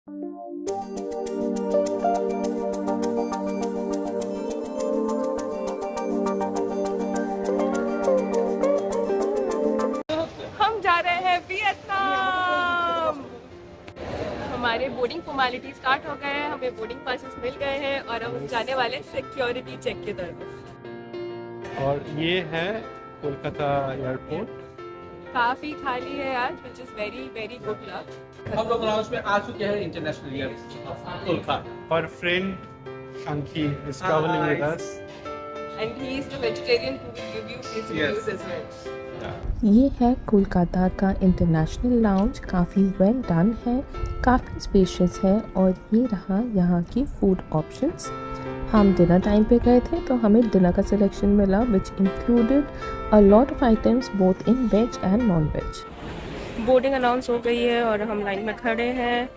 हम जा रहे हैं वियतनाम। हमारे बोर्डिंग फॉर्मेलिटी स्टार्ट हो गए हैं, हमें बोर्डिंग पासेस मिल गए हैं और अब हम जाने वाले सिक्योरिटी चेक की तरफ। और ये है कोलकाता एयरपोर्ट। काफी खाली है आज, which is very very good luck। हम लोग लाउंज में आ चुके हैं international airport Kolkata. Our friend Shanki is traveling with us. And he is the vegetarian who will give you his reviews as well। ये है कोलकाता का इंटरनेशनल लाउंज। काफ़ी well done है, काफ़ी स्पेशियस है और ये रहा यहाँ की फूड ऑप्शंस। हम डिनर टाइम पे गए थे तो हमें डिनर का सिलेक्शन मिला which included a lot of items both in veg and non veg. Boarding announce हो गई है और हम लाइन में खड़े हैं,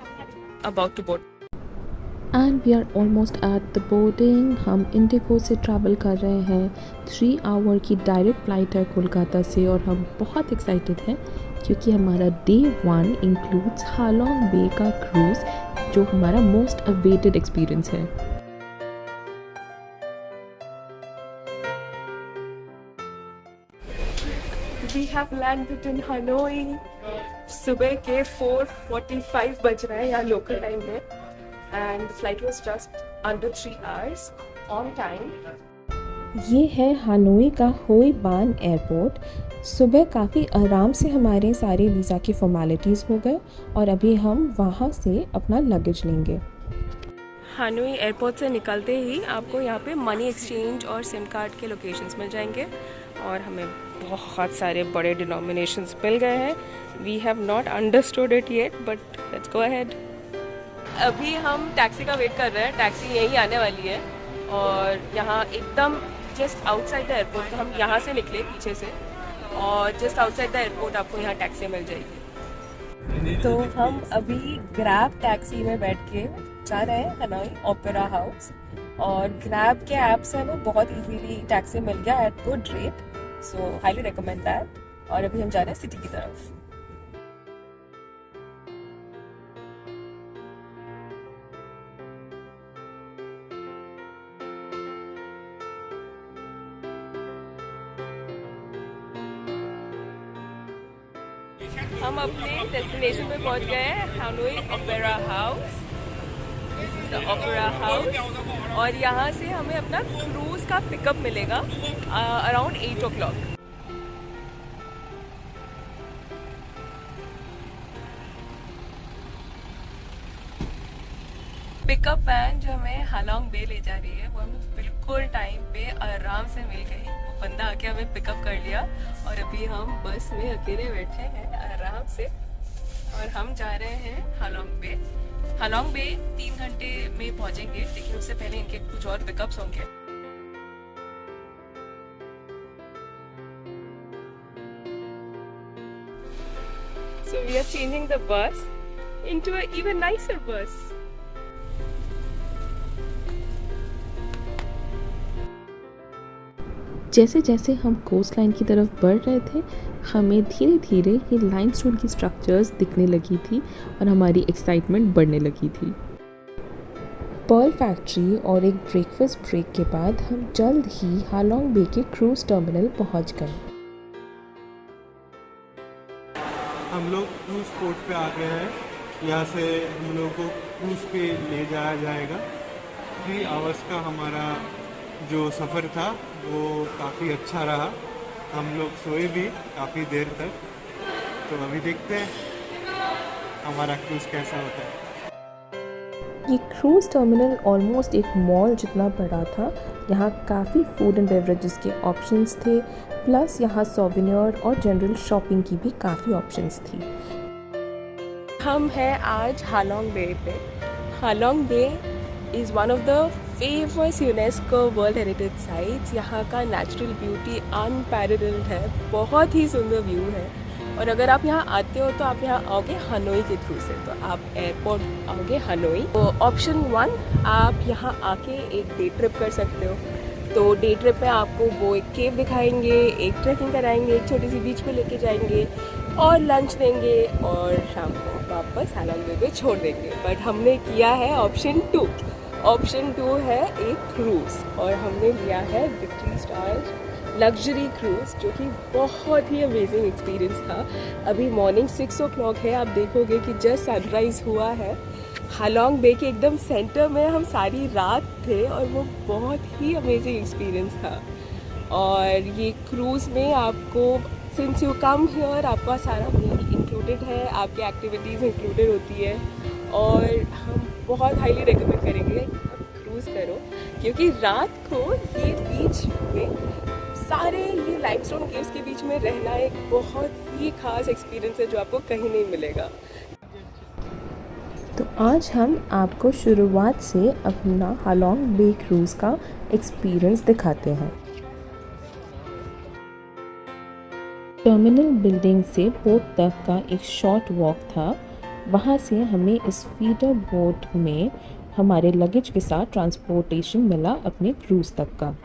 about to board. And we are almost at the boarding. हम इंडिगो से ट्रैवल कर रहे हैं। 3 आवर की डायरेक्ट फ़्लाइट है कोलकाता से और हम बहुत एक्साइटेड हैं क्योंकि हमारा डे 1 इंक्लूड्स हालोंग बे का क्रूज़ जो हमारा मोस्ट अवेटेड एक्सपीरियंस है। We have landed in Hanoi। सुबह के 4:45 बज रहे हैं यहाँ लोकल टाइम में and the flight was just under 3 hours on time। ये है हनोई का होई बान एयरपोर्ट। सुबह काफ़ी आराम से हमारे सारे वीज़ा की फॉर्मेलिटीज़ हो गए और अभी हम वहाँ से अपना लगेज लेंगे। हनोई एयरपोर्ट से निकलते ही आपको यहाँ पे मनी एक्सचेंज और सिम कार्ड के लोकेशंस मिल जाएंगे और हमें बहुत सारे बड़े डिनोमिनेशंस मिल गए हैं। We have not understood it yet but let's go ahead. अभी हम टैक्सी का वेट कर रहे हैं, टैक्सी यहीं आने वाली है और यहाँ एकदम जस्ट आउटसाइड द एयरपोर्ट, तो हम यहाँ से निकले पीछे से और जस्ट आउटसाइड द एयरपोर्ट आपको यहाँ टैक्सी मिल जाएगी। तो हम अभी ग्रैब टैक्सी में बैठ के जा रहे हैं हनोई ओपेरा हाउस और ग्रैब के ऐप से हमें बहुत इजीली टैक्सी मिल गया at good rate, so highly recommend that. और अभी हम जा रहे हैं सिटी की तरफ। हम अपने डेस्टिनेशन पे पहुंच गए हैं, Hanoi opera house. This is the opera house और यहाँ से हमें अपना क्रूज का पिकअप मिलेगा अराउंड 8 o'clock। पिकअप वैन जो हमें हालोंग बे ले जा रही है वो हमें बिल्कुल टाइम पे आराम से मिल गई। वो बंदा आके हमें पिकअप कर लिया और अभी हम बस में अकेले बैठे हैं आराम से और हम जा रहे हैं हालोंग बे। हालोंग बे 3 घंटे में पहुंचेंगे, लेकिन उससे पहले इनके कुछ और पिकअप्स होंगे। So we are changing the bus into an even nicer bus। जैसे जैसे हम कोस्ट लाइन की तरफ बढ़ रहे थे हमें धीरे धीरे ये लाइमस्टोन की स्ट्रक्चर्स दिखने लगी थी और हमारी एक्साइटमेंट बढ़ने लगी थी। पर्ल फैक्ट्री और एक ब्रेकफास्ट ब्रेक के बाद हम जल्द ही हालोंग बे के क्रूज़ टर्मिनल पहुंच गए। हम लोग क्रूज पोर्ट पे आ गए हैं। यहाँ से हम लोग को क्रूज पे ले जाया जाएगा। 3 आवर्स का हमारा जो सफ़र था वो काफ़ी अच्छा रहा। हम लोग सोए भी काफ़ी देर तक। तो अभी देखते हैं हमारा क्रूज़ कैसा होता है। ये क्रूज़ टर्मिनल ऑलमोस्ट एक मॉल जितना बड़ा था। यहाँ काफ़ी फूड एंड बेवरेजेस के ऑप्शंस थे, प्लस यहाँ सोवेनियर और जनरल शॉपिंग की भी काफ़ी ऑप्शंस थी। हम हैं आज हालोंग बे पे। Halong Bay is one of the famous UNESCO world heritage sites. यहाँ का नेचुरल ब्यूटी अनपैरेलल्ड है, बहुत ही सुंदर व्यू है। और अगर आप यहाँ आते हो तो आप यहाँ आओगे हनोई के थ्रू से, तो आप एयरपोर्ट आओगे हनोई। तो ऑप्शन 1, आप यहाँ आके एक डे ट्रिप कर सकते हो। तो डे ट्रिप में आपको वो एक केव दिखाएंगे, एक ट्रैकिंग कराएंगे, एक छोटी सी बीच पे लेके जाएंगे और लंच देंगे और शाम को वापस हालोंग बे पे छोड़ देंगे। बट हमने किया है ऑप्शन 2। ऑप्शन 2 है एक क्रूज़ और हमने लिया है विक्ट्री स्टार लग्जरी क्रूज़, जो कि बहुत ही अमेजिंग एक्सपीरियंस था। अभी मॉर्निंग 6 o'clock है, आप देखोगे कि जस्ट सनराइज़ हुआ है। हालोंग बे के एकदम सेंटर में हम सारी रात थे और वो बहुत ही अमेजिंग एक्सपीरियंस था। और ये क्रूज़ में आपको सिंस यू कम हियर आपका सारा मील इंक्लूडेड है, आपकी एक्टिविटीज़ इंक्लूडेड होती है और हम बहुत हाईली रिकमेंड करेंगे आप क्रूज़ करो, क्योंकि रात को ये बीच में सारे ये लाइमस्टोन केव्स के बीच में रहना एक बहुत ही खास एक्सपीरियंस है जो आपको कहीं नहीं मिलेगा। तो आज हम आपको शुरुआत से अपना हालोंग बे क्रूज़ का एक्सपीरियंस दिखाते हैं। टर्मिनल बिल्डिंग से पोर्ट तक का एक शॉर्ट वॉक था। वहाँ से हमें इस फीडर बोट में हमारे लगेज के साथ ट्रांसपोर्टेशन मिला अपने क्रूज़ तक का।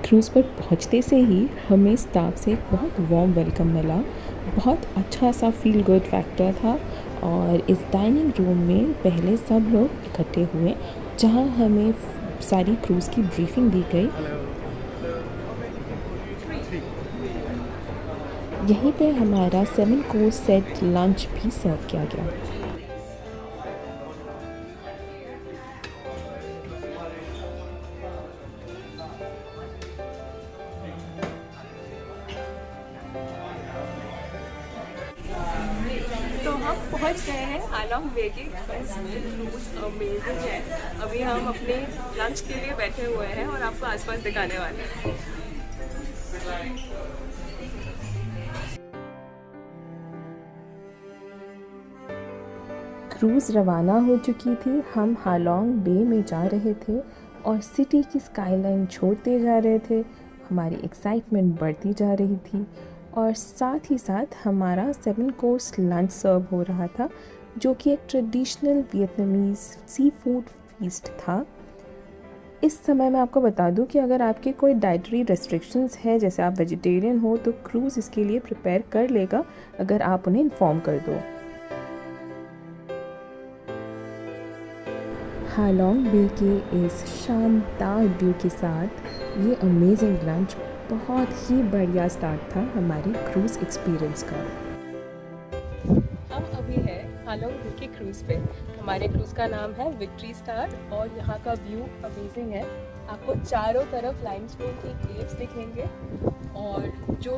क्रूज़ पर पहुंचते से ही हमें स्टाफ से एक बहुत वार्म वेलकम मिला। बहुत अच्छा सा फील गुड फैक्टर था और इस डाइनिंग रूम में पहले सब लोग इकट्ठे हुए, जहां हमें सारी क्रूज़ की ब्रीफिंग दी गई। यहीं पे हमारा 7 कोर्स सेट लंच भी सर्व किया गया। पहुंच गए हैं हालोंग बे के बस में। क्रूज़ अमेजिंग है। अभी हम अपने लंच के लिए बैठे हुए हैं और आपको आसपास दिखाने वाले हैं। क्रूज़ रवाना हो चुकी थी। हम हालोंग बे में जा रहे थे और सिटी की स्काईलाइन छोड़ते जा रहे थे। हमारी एक्साइटमेंट बढ़ती जा रही थी और साथ ही साथ हमारा 7 कोर्स लंच सर्व हो रहा था, जो कि एक traditional Vietnamese sea food feast था। इस समय मैं आपको बता दूं कि अगर आपके कोई डाइटरी रेस्ट्रिक्शंस है, जैसे आप वेजिटेरियन हो, तो क्रूज़ इसके लिए प्रिपेयर कर लेगा अगर आप उन्हें इन्फॉर्म कर दो। हालोंग बे के इस शानदार व्यू के साथ ये अमेजिंग लंच बहुत ही बढ़िया स्टार्ट था हमारी क्रूज़ एक्सपीरियंस का। हम अभी हैं हालोंग बे के क्रूज़ पे। हमारे क्रूज़ का नाम है विक्ट्री स्टार और यहाँ का व्यू अमेजिंग है। आपको चारों तरफ लाइमस्टोन की केव्स दिखेंगे और जो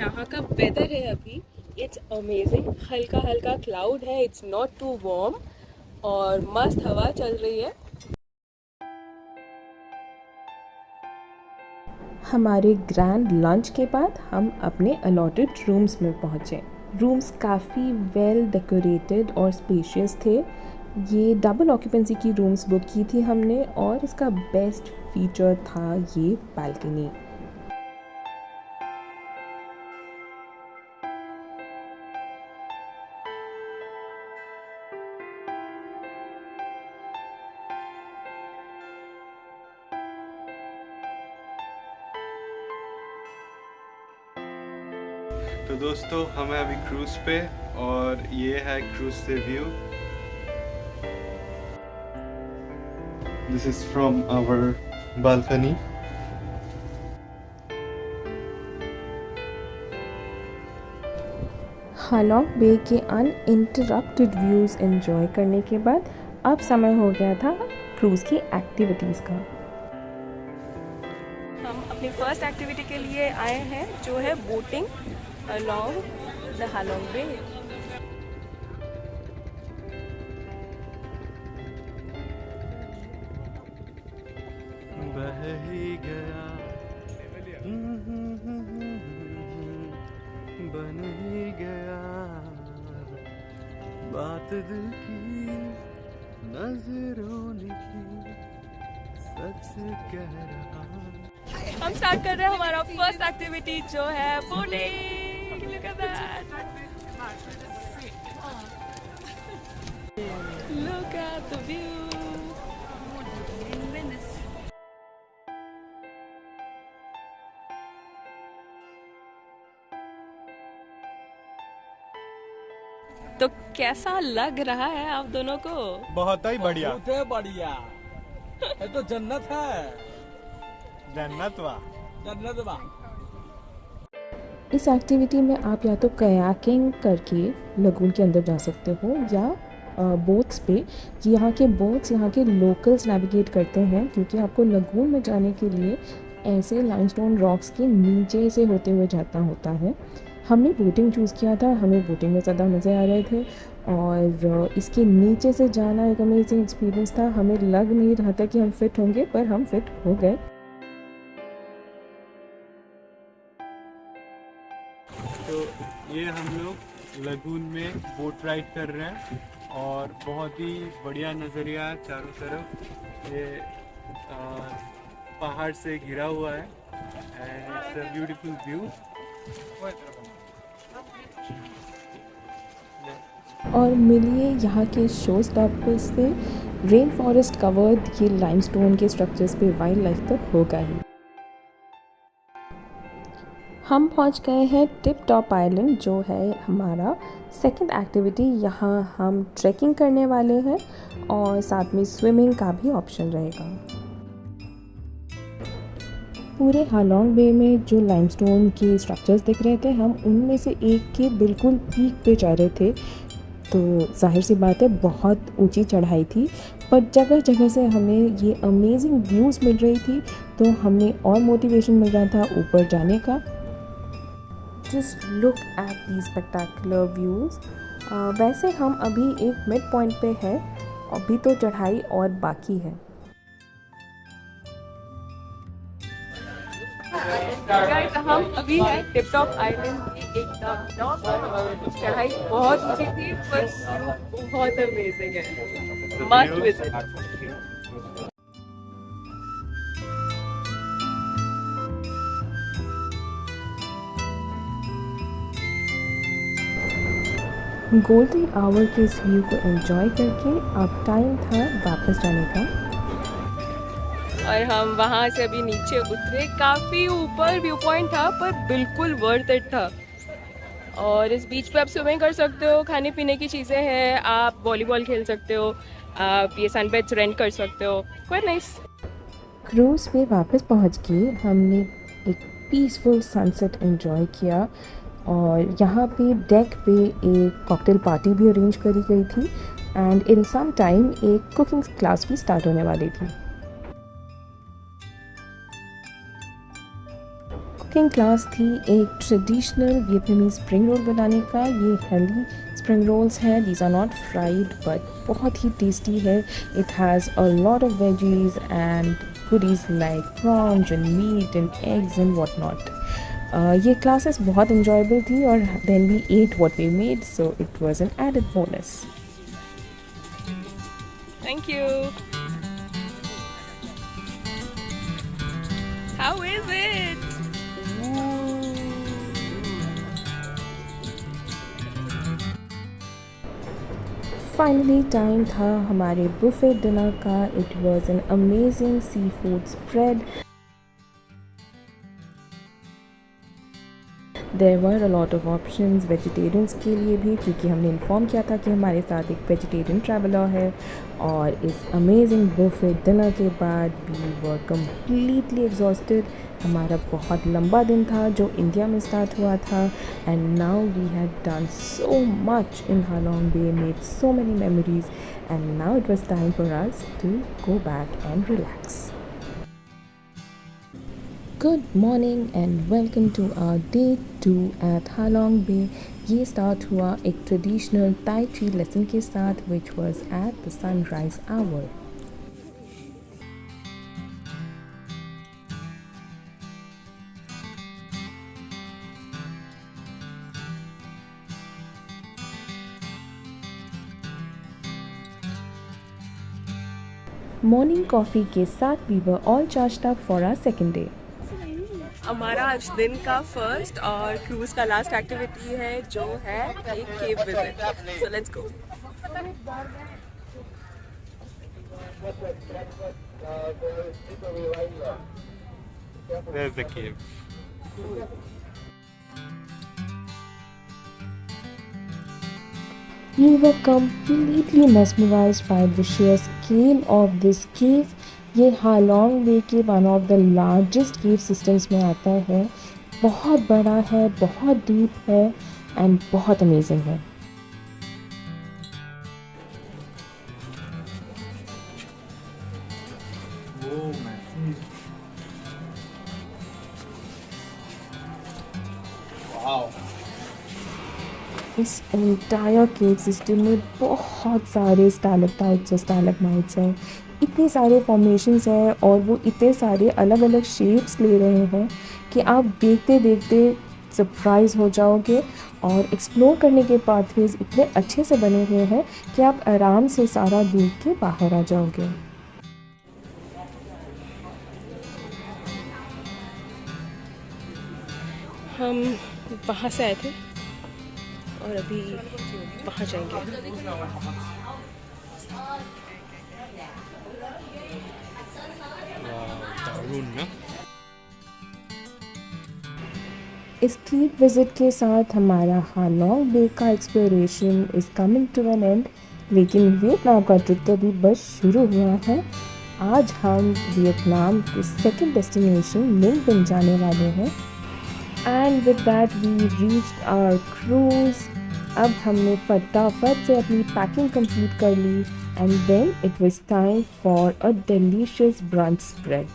यहाँ का वेदर है अभी, इट्स अमेजिंग। हल्का हल्का क्लाउड है, इट्स नॉट टू वार्म और मस्त हवा चल रही है। हमारे ग्रैंड लंच के बाद हम अपने अलॉटेड रूम्स में पहुँचे। रूम्स काफ़ी वेल डेकोरेटेड और स्पेशियस थे। ये डबल ऑक्यूपेंसी की रूम्स बुक की थी हमने और इसका बेस्ट फीचर था ये बालकनी। तो दोस्तों हम हैं अभी क्रूज़ पे और ये है क्रूज़ से view. This is from our balcony. Halong Bay के अनइंटरप्टेड व्यूज़ एंजॉय करने के बाद अब समय हो गया था क्रूज़ की एक्टिविटीज़ का। हम अपनी फर्स्ट एक्टिविटी के लिए आए हैं, जो है boating along the Halong Bay. बह ही गया बन ही गया बात दिल की नजरों ने की सच कह रहा। हम स्टार्ट कर रहे हैं हमारा फर्स्ट एक्टिविटी, जो है boating. Look at that. Look at the view. तो कैसा लग रहा है आप दोनों को? बहुत ही बढ़िया। बहुत है बढ़िया। ये तो जन्नत है। जन्नत वाह। जन्नत बा। इस एक्टिविटी में आप या तो कयाकिंग करके लगून के अंदर जा सकते हो या बोट्स पे। यहाँ के बोट्स यहाँ के लोकल्स नेविगेट करते हैं, क्योंकि आपको लगून में जाने के लिए ऐसे लाइमस्टोन रॉक्स के नीचे से होते हुए जाना होता है। हमने बोटिंग चूज़ किया था, हमें बोटिंग में ज़्यादा मज़े आ रहे थे और इसके नीचे से जाना एक अमेजिंग एक्सपीरियंस था। हमें लग नहीं रहा था कि हम फिट होंगे, पर हम फिट हो गए। तो ये हम लोग लगून में बोट राइड कर रहे हैं और बहुत ही बढ़िया नज़रिया है चारों तरफ। ये पहाड़ से घिरा हुआ है and it's a beautiful view. और मिलिए यहाँ के शो स्टॉपर्स से। रेन फॉरेस्ट कवर्ड ये लाइमस्टोन के स्ट्रक्चर्स पे वाइल्ड लाइफ तो होगा ही। हम पहुँच गए हैं टिप टॉप आइलैंड, जो है हमारा सेकंड एक्टिविटी। यहाँ हम ट्रैकिंग करने वाले हैं और साथ में स्विमिंग का भी ऑप्शन रहेगा। पूरे हालोंग बे में जो लाइमस्टोन के स्ट्रक्चर्स दिख रहे थे, हम उनमें से एक के बिल्कुल पीक पे जा रहे थे। तो जाहिर सी बात है बहुत ऊंची चढ़ाई थी, पर जगह जगह से हमें ये अमेजिंग व्यूज़ मिल रही थी, तो हमें और मोटिवेशन मिल रहा था ऊपर जाने का। Just look at these spectacular views. वैसे हम अभी एक मिड पॉइंट पे है, अभी तो चढ़ाई और बाकी है। गाइस, हम अभी हैं टिप टॉप आइलैंड की एकदम टॉप पर। चढ़ाई बहुत ऊंची थी पर व्यू बहुत अमेजिंग है। Must visit. गोल्डन आवर के इस व्यू को एंजॉय करके अब टाइम था वापस जाने का। और हम वहाँ से अभी नीचे उतरे। काफ़ी ऊपर व्यू पॉइंट था पर बिल्कुल वर्थ इट था। और इस बीच पे आप स्विमिंग कर सकते हो, खाने पीने की चीज़ें हैं, आप वॉलीबॉल खेल सकते हो, आप ये सनबेड्स रेंट कर सकते हो। Quite nice. क्रूज़ पे वापस पहुंच के हमने एक पीसफुल सनसेट एंजॉय किया और यहाँ पे डेक पे एक कॉकटेल पार्टी भी अरेंज करी गई थी एंड इन सम टाइम एक कुकिंग क्लास भी स्टार्ट होने वाली थी। कुकिंग क्लास थी एक ट्रेडिशनल वियतनामीज स्प्रिंग रोल बनाने का। ये हेल्दी स्प्रिंग रोल्स हैं, these are not fried but बहुत ही टेस्टी है। It has a lot of veggies and goodies like prawns and meat and eggs and what not. ये क्लासेस बहुत enjoyable थी और then we ate what we made, so it was an added bonus. Thank you. How is it? Finally time था हमारे buffet dinner का। It was an amazing seafood spread. There were a lot of options vegetarians के लिए भी, क्योंकि हमने inform किया था कि हमारे साथ एक वेजिटेरियन ट्रैवलर है। और इस अमेजिंग बुफे डिनर के बाद वी वर कम्प्लीटली एग्जॉस्टेड। हमारा बहुत लंबा दिन था जो इंडिया में स्टार्ट हुआ था and now we had done so much in Halong Bay, made so many memories and now it was time for us to go back and relax. Good morning and welcome to our day 2 at Halong Bay. ये start हुआ एक traditional ताई ची lesson के साथ which was at the sunrise hour. Morning coffee के साथ we were all charged up for our second day. हमारा आज दिन का फर्स्ट और क्रूज का लास्ट एक्टिविटी है जो है एक cave visit. So let's go. There's the cave. We were completely mesmerized by the sheer scale of this cave. ये हालोंग बे के one of the largest cave systems में आता है। बहुत बड़ा है, बहुत डीप है एंड बहुत अमेजिंग है। इस एंटायर केव सिस्टम में बहुत सारे स्टैलेक्टाइट्स और स्टैलेग्माइट्स हैं, इतने सारे फॉर्मेशंस हैं और वो इतने सारे अलग अलग शेप्स ले रहे हैं कि आप देखते देखते सरप्राइज हो जाओगे। और एक्सप्लोर करने के पाथवेज इतने अच्छे से बने हुए हैं कि आप आराम से सारा देख के बाहर आ जाओगे। हम वहाँ से आए थे और अभी वहाँ जाएंगे। इस ट्रिप विज़िट के साथ हमारा हालोंग बे का exploration is coming to an end, लेकिन वियतनाम का ट्रिप तो अभी बस शुरू हुआ है। आज हम वियतनाम के सेकंड डेस्टिनेशन निन बिन जाने वाले हैं। And with that we reached our cruise. अब हमने फटाफट से अपनी पैकिंग कंप्लीट कर ली and then it was time for a delicious brunch spread.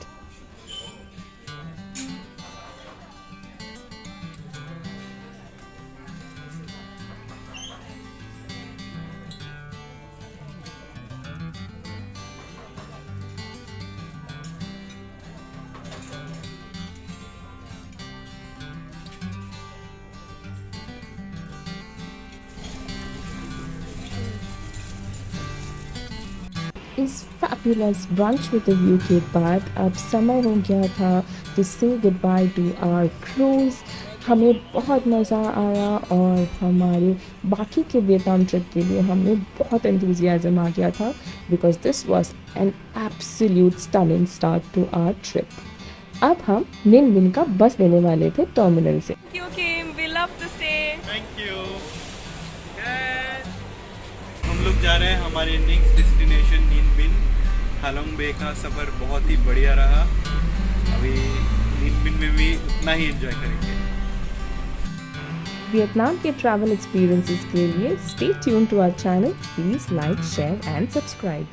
इस fabulous brunch with the view के बाद अब समय हो गया था to say goodbye to our cruise. हमें बहुत मज़ा आया और हमारे बाकी के वियतनाम ट्रिप के लिए हमें बहुत एंथुजियाज्म आ गया था because this was an absolute stunning start to our trip. अब हम निन बिन का बस लेने वाले थे टर्मिनल से। Thank you, Kim. We love to stay. Thank you. हम लोग जा रहे हैं हमारे नेक्स्ट डेस्टिनेशन निन बिन। हालोंग बे का सफ़र बहुत ही बढ़िया रहा। अभी निन बिन में भी उतना ही एंजॉय करेंगे। वियतनाम के ट्रैवल एक्सपीरियंसेस के लिए stay tune to our channel. Please like, share and subscribe.